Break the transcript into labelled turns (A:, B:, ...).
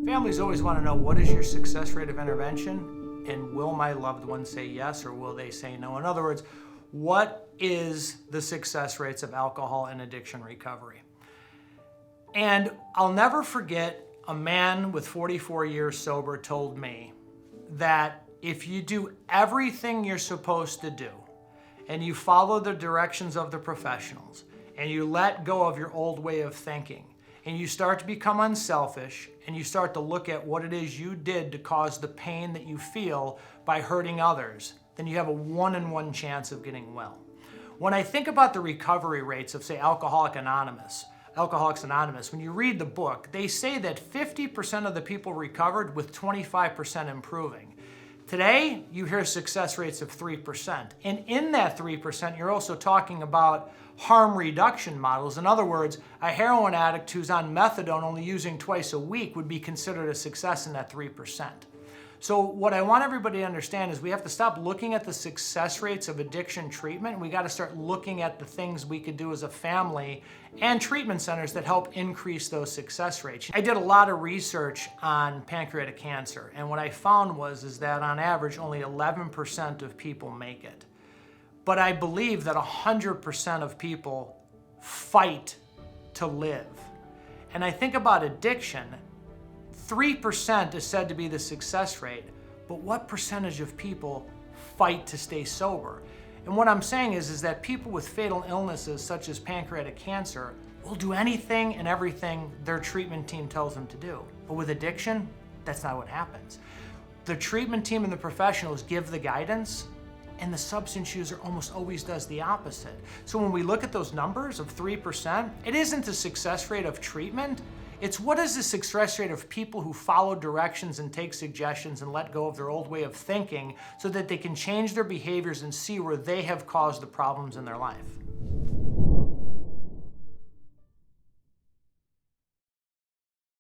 A: Families always want to know, what is your success rate of intervention, and will my loved one say yes or will they say no? In other words, what is the success rates of alcohol and addiction recovery? And I'll never forget, a man with 44 years sober told me that if you do everything you're supposed to do and you follow the directions of the professionals and you let go of your old way of thinking and you start to become unselfish and you start to look at what it is you did to cause the pain that you feel by hurting others, then you have a 1 in 1 chance of getting well. When I think about the recovery rates of, say, Alcoholics Anonymous, when you read the book, they say that 50% of the people recovered with 25% improving. Today, you hear success rates of 3%. And in that 3%, you're also talking about harm reduction models. In other words, a heroin addict who's on methadone only using twice a week would be considered a success in that 3%. So what I want everybody to understand is we have to stop looking at the success rates of addiction treatment. We got to start looking at the things we could do as a family and treatment centers that help increase those success rates. I did a lot of research on pancreatic cancer, and what I found is that on average only 11% of people make it. But I believe that 100% of people fight to live. And I think about addiction, 3% is said to be the success rate, but what percentage of people fight to stay sober? And what I'm saying is that people with fatal illnesses such as pancreatic cancer will do anything and everything their treatment team tells them to do. But with addiction, that's not what happens. The treatment team and the professionals give the guidance, and the substance user almost always does the opposite. So when we look at those numbers of 3%, it isn't the success rate of treatment, it's what is the success rate of people who follow directions and take suggestions and let go of their old way of thinking so that they can change their behaviors and see where they have caused the problems in their life.